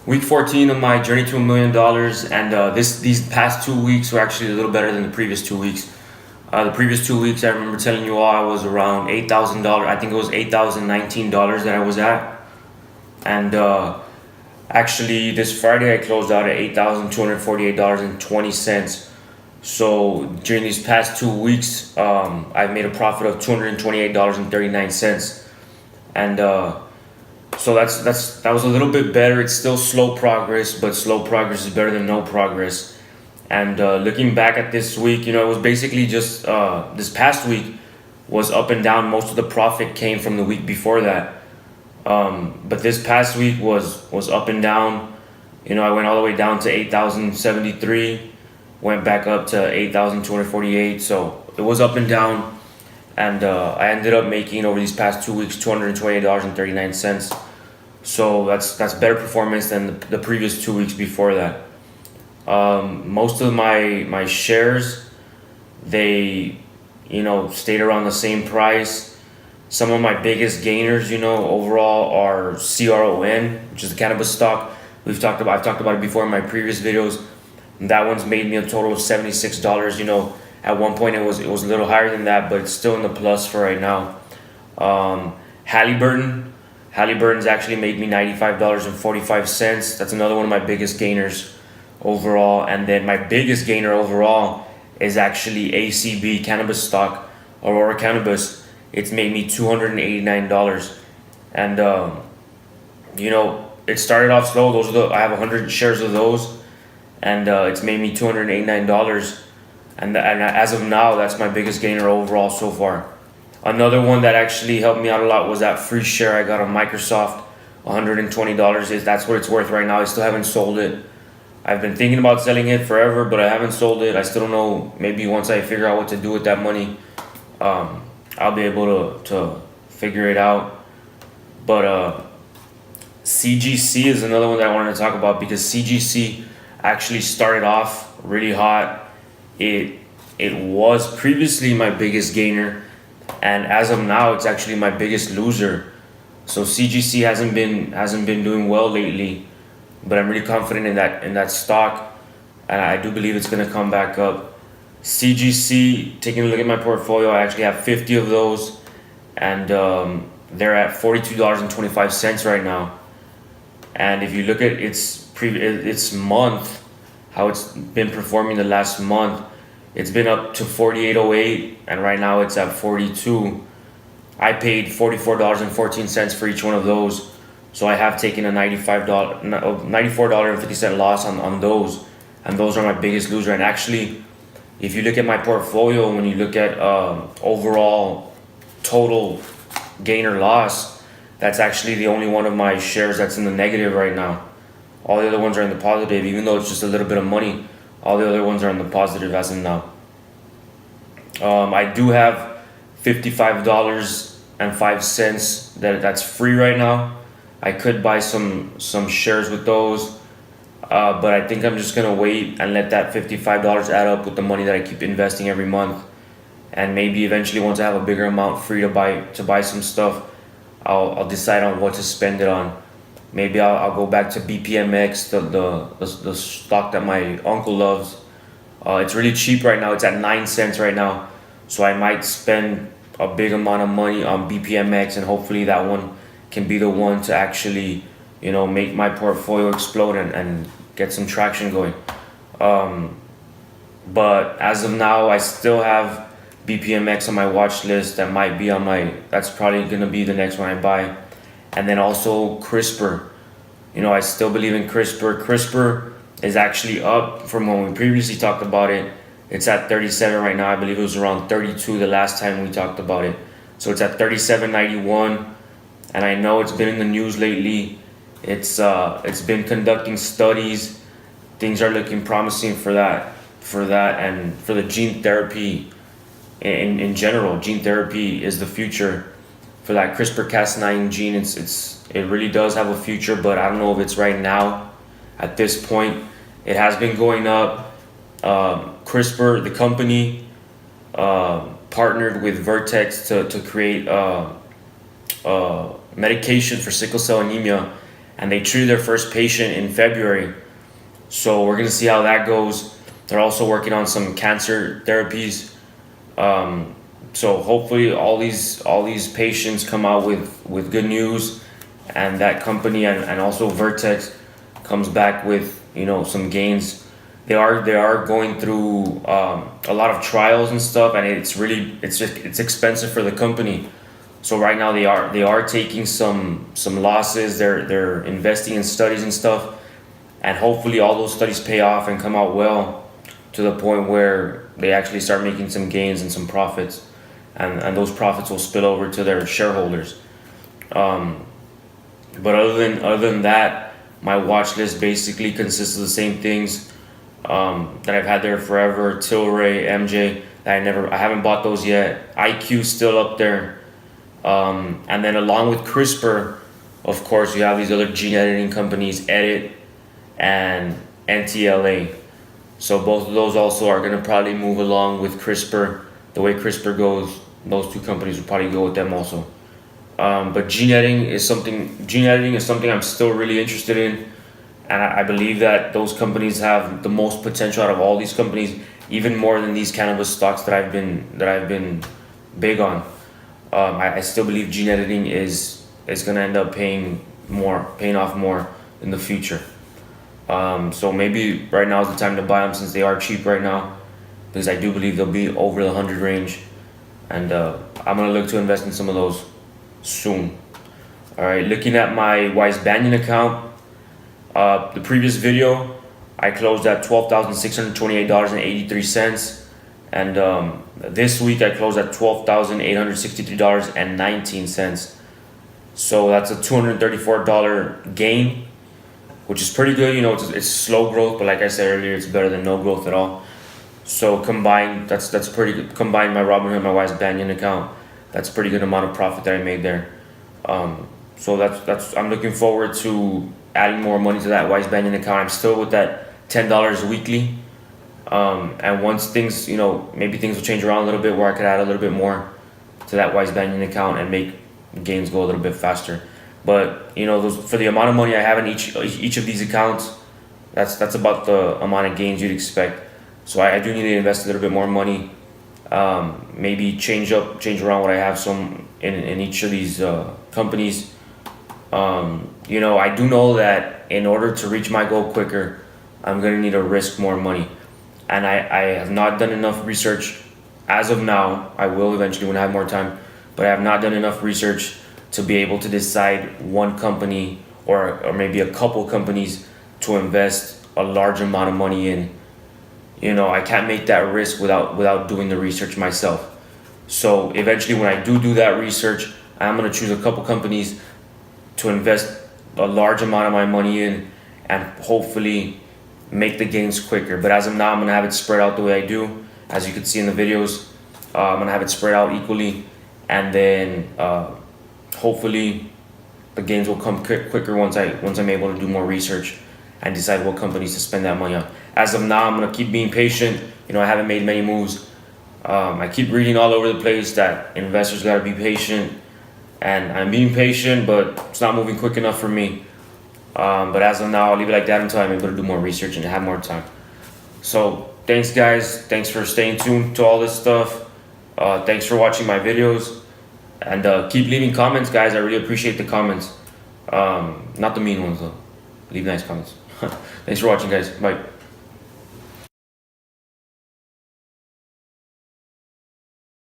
Week 14 of my journey to $1 million, and these past 2 weeks were actually a little better than the previous 2 weeks. The previous 2 weeks, I remember telling you all I was around $8,000. I think it was $8,019 that I was at, and actually this Friday I closed out at $8,248.20. So during these past 2 weeks, I've made a profit of $228.39, and so that was a little bit better. It's still slow progress, but slow progress is better than no progress. And looking back at this week, it was basically just this past week was up and down. Most of the profit came from the week before that, but this past week was up and down. I went all the way down to 8,073, went back up to 8,248. So it was up and down, and I ended up making over these past 2 weeks $228.39. So that's better performance than the previous 2 weeks before that. Most of my shares, they stayed around the same price. Some of my biggest gainers, overall are CRON, which is the cannabis stock. I've talked about it before in my previous videos. That one's made me a total of $76. At one point it was a little higher than that, but it's still in the plus for right now. Halliburton's actually made me $95.45. That's another one of my biggest gainers overall. And then my biggest gainer overall is actually ACB cannabis stock, Aurora Cannabis. It's made me $289. And it started off slow. I have 100 shares of those, and it's made me $289. And as of now, that's my biggest gainer overall so far. Another one that actually helped me out a lot was that free share I got on Microsoft. $120 that's what it's worth right now. I still haven't sold it. I've been thinking about selling it forever, but I haven't sold it. I still don't know. Maybe once I figure out what to do with that money, I'll be able to figure it out. But CGC is another one that I wanted to talk about, because CGC actually started off really hot. It was previously my biggest gainer, and as of now, it's actually my biggest loser. So CGC hasn't been doing well lately, but I'm really confident in that stock, and I do believe it's gonna come back up. CGC, taking a look at my portfolio, I actually have 50 of those, and they're at $42.25 right now. And if you look at its month, how it's been performing the last month, it's been up to 48.08, and right now it's at 42. I paid $44.14 for each one of those, so I have taken a $94.50 loss on those, and those are my biggest loser. And actually, if you look at my portfolio, when you look at overall total gain or loss, that's actually the only one of my shares that's in the negative right now. All the other ones are in the positive, even though it's just a little bit of money. All the other ones are in the positive as of now. I do have $55.05 that's free right now. I could buy some shares with those, but I think I'm just gonna wait and let that $55 add up with the money that I keep investing every month, and maybe eventually, once I have a bigger amount free to buy some stuff, I'll decide on what to spend it on. Maybe I'll go back to BPMX, the stock that my uncle loves. It's really cheap right now. It's at 9 cents right now, so I might spend a big amount of money on BPMX, and hopefully that one can be the one to actually, make my portfolio explode and get some traction going. But as of now, I still have BPMX on my watch list. That's probably gonna be the next one I buy. And then also CRISPR. I still believe in CRISPR. CRISPR is actually up from when we previously talked about it. It's at 37 right now. I believe it was around 32 the last time we talked about it. So it's at 37.91, and I know it's been in the news lately. It's been conducting studies. Things are looking promising for that, and for the gene therapy in general. Gene therapy is the future for that CRISPR-Cas9 gene. It really does have a future, but I don't know if it's right now. At this point, it has been going up. CRISPR, the company, partnered with Vertex to create medication for sickle cell anemia, and they treated their first patient in February. So we're gonna see how that goes. They're also working on some cancer therapies. So hopefully all these patients come out with good news, and that company and also Vertex comes back with some gains. They are going through a lot of trials and stuff, and it's expensive for the company. So right now they are taking some losses. They're investing in studies and stuff, and hopefully all those studies pay off and come out well to the point where they actually start making some gains and some profits, and those profits will spill over to their shareholders. But other than that, my watch list basically consists of the same things that I've had there forever. Tilray, MJ, I haven't bought those yet. IQ still up there. And then along with CRISPR, of course, you have these other gene editing companies, Edit and NTLA. So both of those also are going to probably move along with CRISPR. The way CRISPR goes, those two companies will probably go with them also. But gene editing is something I'm still really interested in, and I believe that those companies have the most potential out of all these companies, even more than these cannabis stocks that I've been big on. I still believe gene editing is going to end up paying off more in the future. So maybe right now is the time to buy them, since they are cheap right now, because I do believe they'll be over the 100 range, and I'm going to look to invest in some of those soon. All right, looking at my Wise Banyan account, the previous video I closed at $12,628.83, and this week I closed at $12,863.19. So that's a $234 gain, which is pretty good. It's slow growth, but like I said earlier, it's better than no growth at all. So combined, that's pretty good. Combined my Robinhood and my Wise Banyan account, that's a pretty good amount of profit that I made there. So that's I'm looking forward to adding more money to that Wise Banyan account. I'm still with that $10 weekly. And once things, maybe things will change around a little bit where I could add a little bit more to that Wise Banyan account and make gains go a little bit faster. But for the amount of money I have in each of these accounts, that's about the amount of gains you'd expect. So I do need to invest a little bit more money. Maybe change around what I have some in each of these companies. I do know that in order to reach my goal quicker, I'm gonna need to risk more money, and I have not done enough research as of now. I will eventually when I have more time, but I have not done enough research to be able to decide one company or maybe a couple companies to invest a large amount of money in. I can't make that risk without doing the research myself. So eventually when I do that research, I'm going to choose a couple companies to invest a large amount of my money in and hopefully make the gains quicker. But as of now, I'm going to have it spread out the way I do. As you can see in the videos, I'm going to have it spread out equally, and then hopefully the gains will come quicker once I'm able to do more research and decide what companies to spend that money on. As of now, I'm going to keep being patient. I haven't made many moves. I keep reading all over the place that investors got to be patient, and I'm being patient, but it's not moving quick enough for me. But as of now, I'll leave it like that until I'm able to do more research and have more time. So thanks guys. Thanks for staying tuned to all this stuff. Thanks for watching my videos, and keep leaving comments, guys. I really appreciate the comments. Not the mean ones though. Leave nice comments. Thanks for watching, guys. Bye.